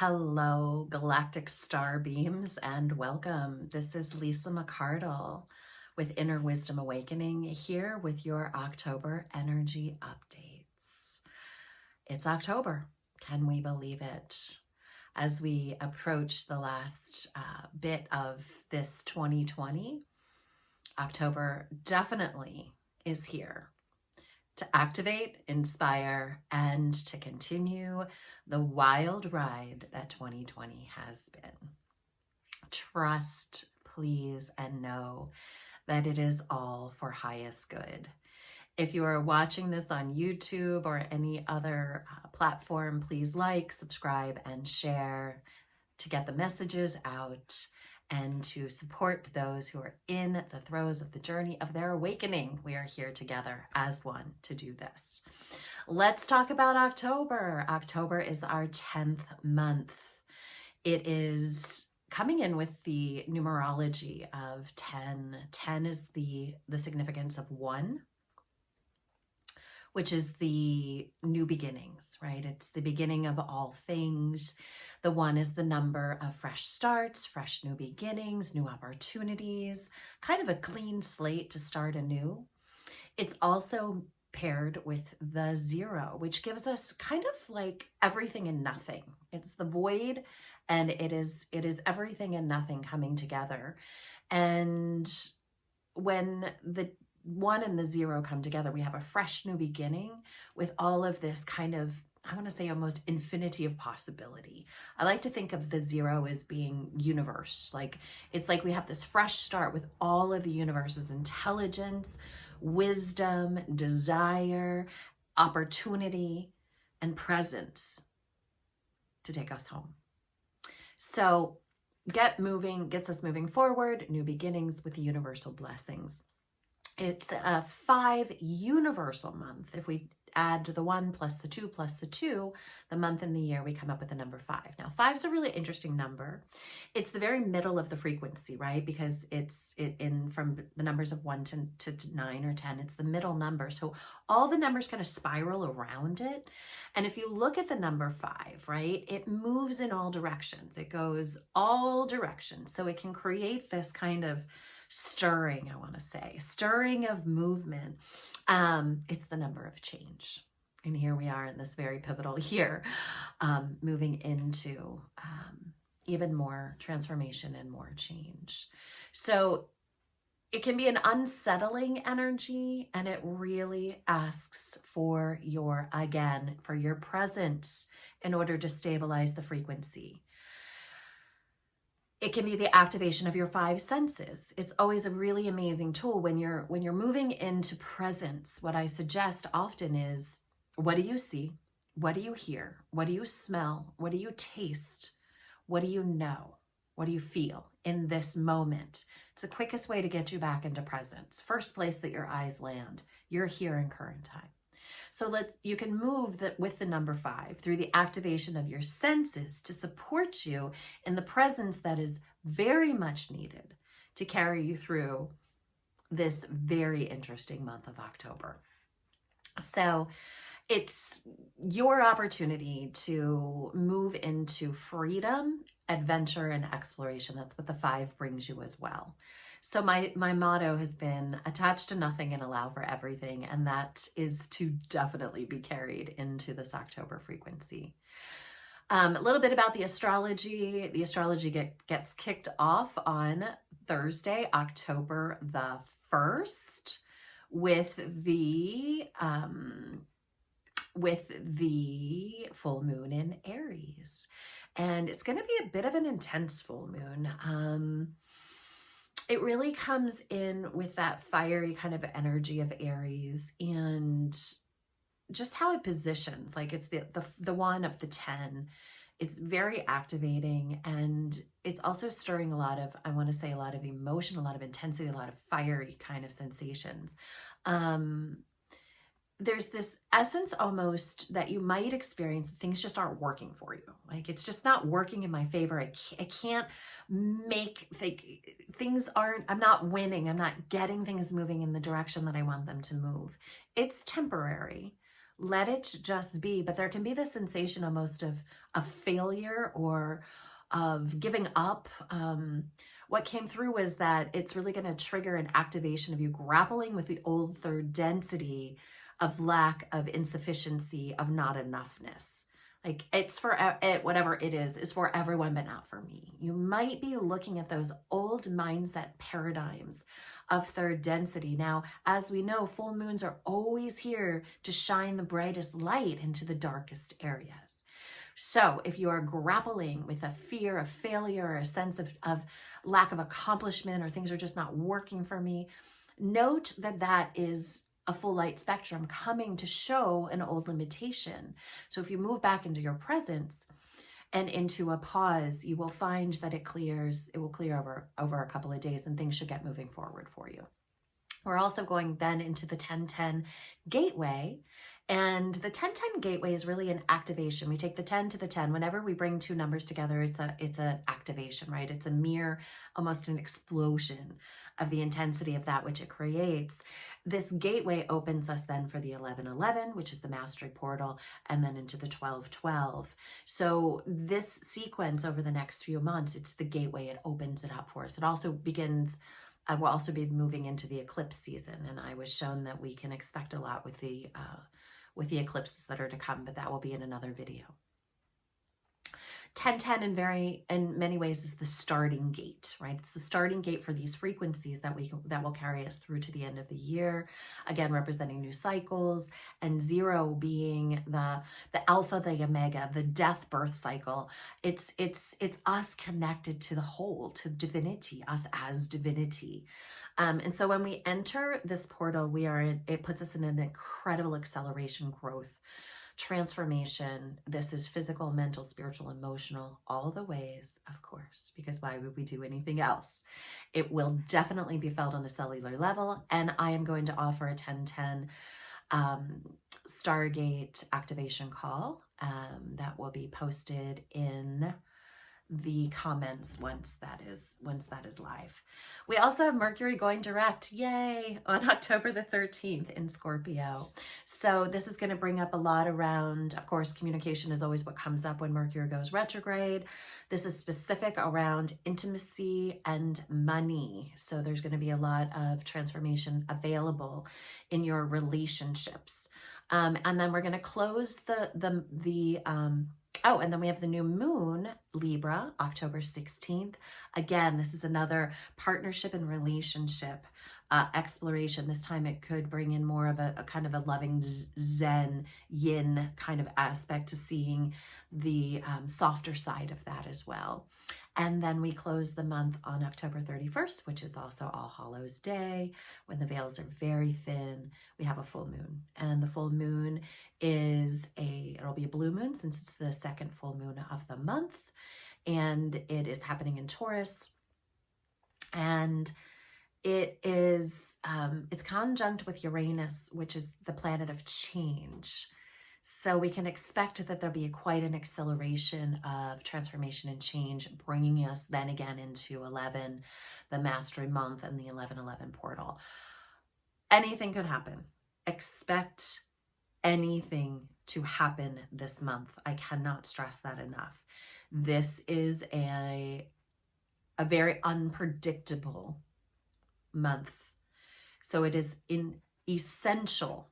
Hello, galactic star beams, and welcome. This is Lisa McCardle with Inner Wisdom Awakening here with your October energy updates. It's October. Can we believe it? As we approach the last bit of this 2020, October definitely is here to activate, inspire, and to continue the wild ride that 2020 has been. Trust, please, and know that it is all for highest good. If you are watching this on YouTube or any other platform, please like, subscribe, and share to get the messages out and to support those who are in the throes of the journey of their awakening. We are here together as one to do this. Let's talk about October. October is our 10th month. It is coming in with the numerology of 10. 10 is the significance of 1, which is the new beginnings, right? It's the beginning of all things. The 1 is the number of fresh starts, fresh new beginnings, new opportunities, kind of a clean slate to start anew. It's also paired with the 0, which gives us kind of like everything and nothing. It's the void, and it is everything and nothing coming together. And when the 1 and the 0 come together, we have a fresh new beginning with all of this kind of, I want to say, almost infinity of possibility. I like to think of the 0 as being universe. Like, it's like we have this fresh start with all of the universe's intelligence, wisdom, desire, opportunity, and presence to take us home. So get moving, gets us moving forward, new beginnings with the universal blessings. It's a 5 universal month. If we add the 1 plus the 2 plus the 2, the month and the year, we come up with the number 5. Now, 5 is a really interesting number. It's the very middle of the frequency, right? Because it's in from the numbers of 1 to 9 or 10. It's the middle number. So all the numbers kind of spiral around it. And if you look at the number 5, right, it moves in all directions. It goes all directions. So it can create this kind of stirring, I want to say, stirring of movement. It's the number of change. And here we are in this very pivotal year, moving into even more transformation and more change. So it can be an unsettling energy, and it really asks for your presence in order to stabilize the frequency. It can be the activation of your 5 senses. It's always a really amazing tool when you're moving into presence. What I suggest often is, what do you see? What do you hear? What do you smell? What do you taste? What do you know? What do you feel in this moment? It's the quickest way to get you back into presence. First place that your eyes land, you're here in current time. So you can move with the number 5 through the activation of your senses to support you in the presence that is very much needed to carry you through this very interesting month of October. So it's your opportunity to move into freedom, adventure, and exploration. That's what the 5 brings you as well. So my motto has been attach to nothing and allow for everything. And that is to definitely be carried into this October frequency. A little bit about the astrology. The astrology gets kicked off on Thursday, October the 1st, with the full moon in Aries. And it's going to be a bit of an intense full moon. It really comes in with that fiery kind of energy of Aries, and just how it positions. Like, it's the 1 of the 10. It's very activating, and it's also stirring a lot of, I want to say, a lot of emotion, a lot of intensity, a lot of fiery kind of sensations. There's this essence almost that you might experience. Things just aren't working for you. Like, it's just not working in my favor. I can't make things aren't, I'm not winning. I'm not getting things moving in the direction that I want them to move. It's temporary, let it just be. But there can be this sensation almost of failure or of giving up. What came through was that it's really going to trigger an activation of you grappling with the old third density of lack, of insufficiency, of not enoughness. Like, it's for it, whatever it is for everyone, but not for me. You might be looking at those old mindset paradigms of third density. Now, as we know, full moons are always here to shine the brightest light into the darkest areas. So if you are grappling with a fear of failure or a sense of lack of accomplishment, or things are just not working for me, note that that is a full light spectrum coming to show an old limitation. So if you move back into your presence and into a pause, you will find that it will clear over a couple of days, and things should get moving forward for you. We're also going then into the 1010 gateway. And the 1010 gateway is really an activation. We take the 10 to the 10. Whenever we bring two numbers together, it's an activation, right? It's a mere, almost an explosion of the intensity of that which it creates. This gateway opens us then for the 1111, which is the mastery portal, and then into the 1212. So this sequence over the next few months, it's the gateway. It opens it up for us. It also begins, we'll also be moving into the eclipse season, and I was shown that we can expect a lot with the eclipses that are to come, but that will be in another video. 1010 in many ways is the starting gate, right? It's the starting gate for these frequencies that will carry us through to the end of the year. Again, representing new cycles, and 0 being the alpha, the omega, the death birth cycle. It's us connected to the whole, to divinity, us as divinity. And so when we enter this portal, it puts us in an incredible acceleration, growth, transformation. This is physical, mental, spiritual, emotional, all the ways, of course, because why would we do anything else? It will definitely be felt on a cellular level. And I am going to offer a 1010 Stargate activation call that will be posted in the comments once that is live. We also have Mercury going direct, yay, on October the 13th in Scorpio. So this is going to bring up a lot around, of course, communication is always what comes up when Mercury goes retrograde. This is specific around intimacy and money. So there's going to be a lot of transformation available in your relationships. And then we're going to close and then we have the new moon, Libra, October 16th. Again, this is another partnership and relationship exploration. This time it could bring in more of a kind of a loving Zen, yin kind of aspect to seeing the softer side of that as well. And then we close the month on October 31st, which is also All Hallows Day, when the veils are very thin. We have a full moon, and the full moon it'll be a blue moon since it's the second full moon of the month, and it is happening in Taurus, and it is it's conjunct with Uranus, which is the planet of change. So we can expect that there'll be quite an acceleration of transformation and change, bringing us then again into 11, the mastery month, and the 1111 portal. Anything could happen. Expect anything to happen this month. I cannot stress that enough. This is a very unpredictable month. So it is essential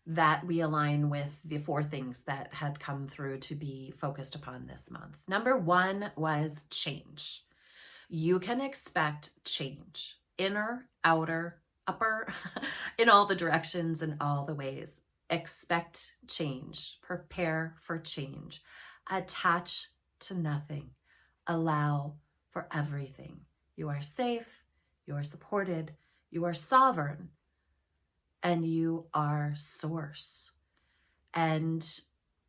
that we align with the 4 things that had come through to be focused upon this month. Number 1 was change. You can expect change, inner, outer, upper, in all the directions and all the ways. Expect change, prepare for change, attach to nothing, allow for everything. You are safe, you are supported, you are sovereign, and you are source. And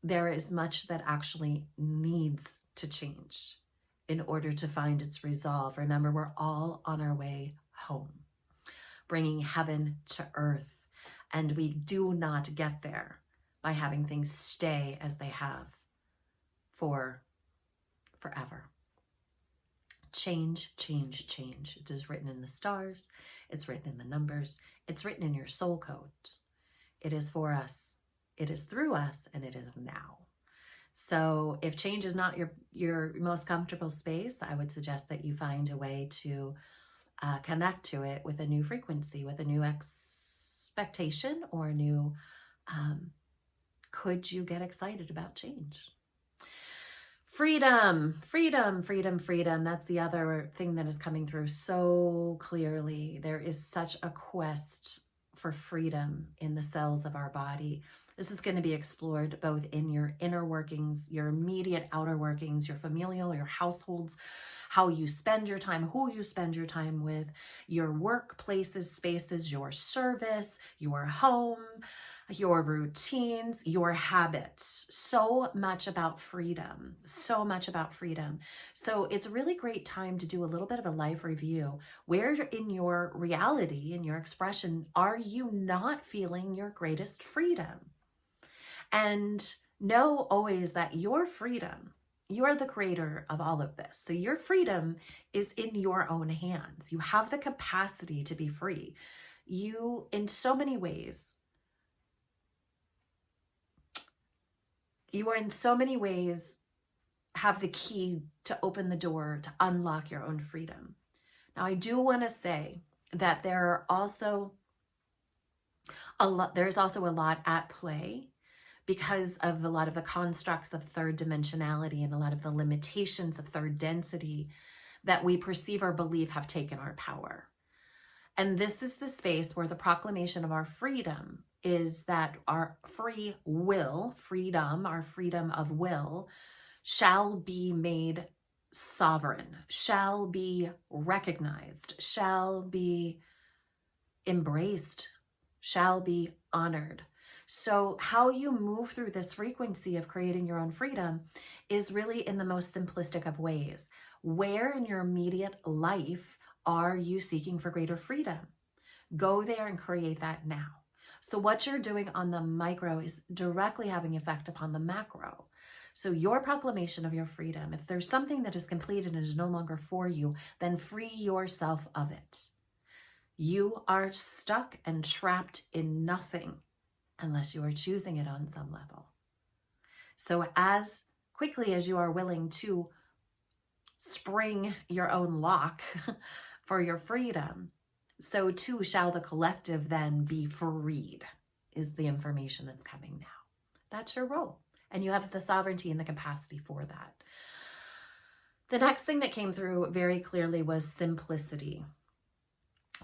there is much that actually needs to change in order to find its resolve. Remember, we're all on our way home, bringing heaven to earth. And we do not get there by having things stay as they have for forever. Change, change, change. It is written in the stars. It's written in the numbers. It's written in your soul code. It is for us. It is through us, and it is now. So if change is not your most comfortable space, I would suggest that you find a way to connect to it with a new frequency, with a new expectation, or a new, could you get excited about change? Freedom, freedom, freedom, freedom. That's the other thing that is coming through so clearly. There is such a quest for freedom in the cells of our body. This is going to be explored both in your inner workings, your immediate outer workings, your familial, your households, how you spend your time, who you spend your time with, your workplaces, spaces, your service, your home, your routines, your habits. So much about freedom, so much about freedom. So it's a really great time to do a little bit of a life review. Where in your reality, in your expression, are you not feeling your greatest freedom? And know always that your freedom, you are the creator of all of this. So your freedom is in your own hands. You have the capacity to be free. You, in so many ways, you are in so many ways have the key to open the door to unlock your own freedom. Now, I do want to say that there's also a lot at play because of a lot of the constructs of third dimensionality and a lot of the limitations of third density that we perceive or believe have taken our power. And this is the space where the proclamation of our freedom is that our free will, freedom, our freedom of will, shall be made sovereign, shall be recognized, shall be embraced, shall be honored. So how you move through this frequency of creating your own freedom is really in the most simplistic of ways. Where in your immediate life are you seeking for greater freedom? Go there and create that now. So what you're doing on the micro is directly having effect upon the macro. So your proclamation of your freedom, if there's something that is completed and is no longer for you, then free yourself of it. You are stuck and trapped in nothing unless you are choosing it on some level. So as quickly as you are willing to spring your own lock for your freedom, so too shall the collective then be freed, is the information that's coming now. That's your role. And you have the sovereignty and the capacity for that. The next thing that came through very clearly was simplicity.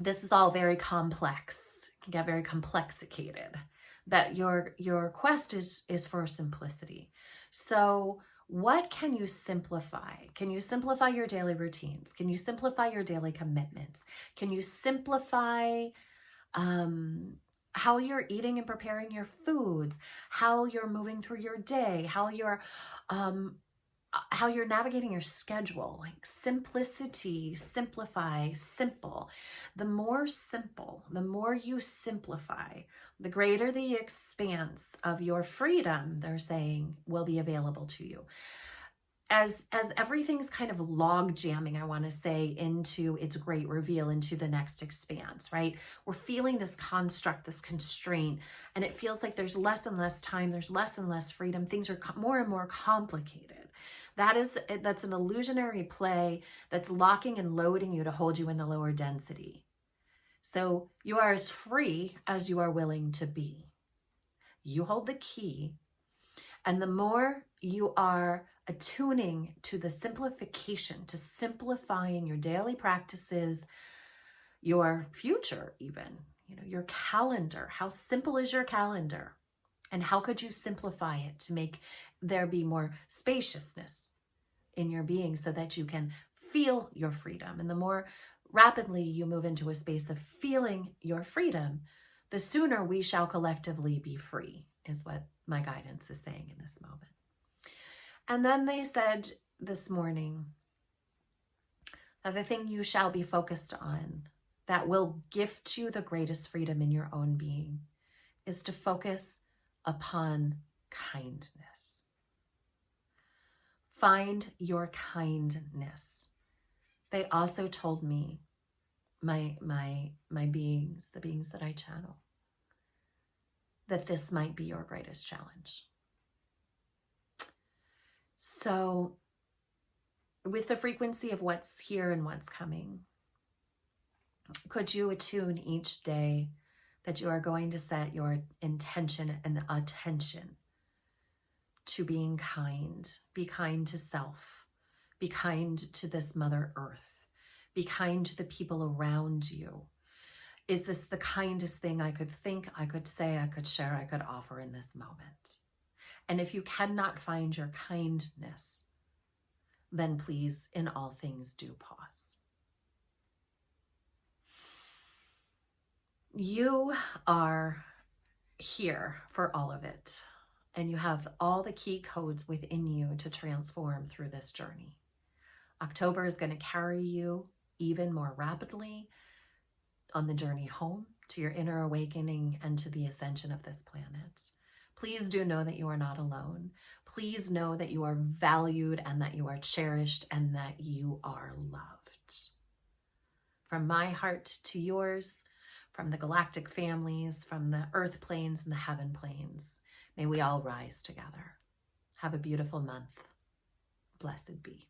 This is all very complex. It can get very complexicated. But your quest is for simplicity. So what can you simplify? Can you simplify your daily routines? Can you simplify your daily commitments? Can you simplify how you're eating and preparing your foods, how you're moving through your day, how you're navigating your schedule? Like simplicity, simplify, simple. The more simple, the more you simplify, the greater the expanse of your freedom, they're saying, will be available to you. As everything's kind of log jamming, I want to say, into its great reveal, into the next expanse, right? We're feeling this construct, this constraint, and it feels like there's less and less time, there's less and less freedom. Things are more and more complicated. That's an illusionary play that's locking and loading you to hold you in the lower density. So you are as free as you are willing to be. You hold the key, and the more you are attuning to the simplification, to simplifying your daily practices, your future even, your calendar. How simple is your calendar? And how could you simplify it to make there be more spaciousness in your being so that you can feel your freedom? And the more rapidly you move into a space of feeling your freedom, the sooner we shall collectively be free, is what my guidance is saying in this moment. And then they said this morning that the thing you shall be focused on that will gift you the greatest freedom in your own being is to focus upon kindness. Find your kindness. They also told me, my beings, the beings that I channel, that this might be your greatest challenge. So with the frequency of what's here and what's coming, could you attune each day that you are going to set your intention and attention to being kind? Be kind to self. Be kind to this Mother Earth. Be kind to the people around you. Is this the kindest thing I could think, I could say, I could share, I could offer in this moment? And if you cannot find your kindness, then please, in all things, do pause. You are here for all of it, and you have all the key codes within you to transform through this journey. October is going to carry you even more rapidly on the journey home to your inner awakening and to the ascension of this planet. Please do know that you are not alone. Please know that you are valued and that you are cherished and that you are loved. From my heart to yours, from the galactic families, from the earth planes and the heaven planes, may we all rise together. Have a beautiful month. Blessed be.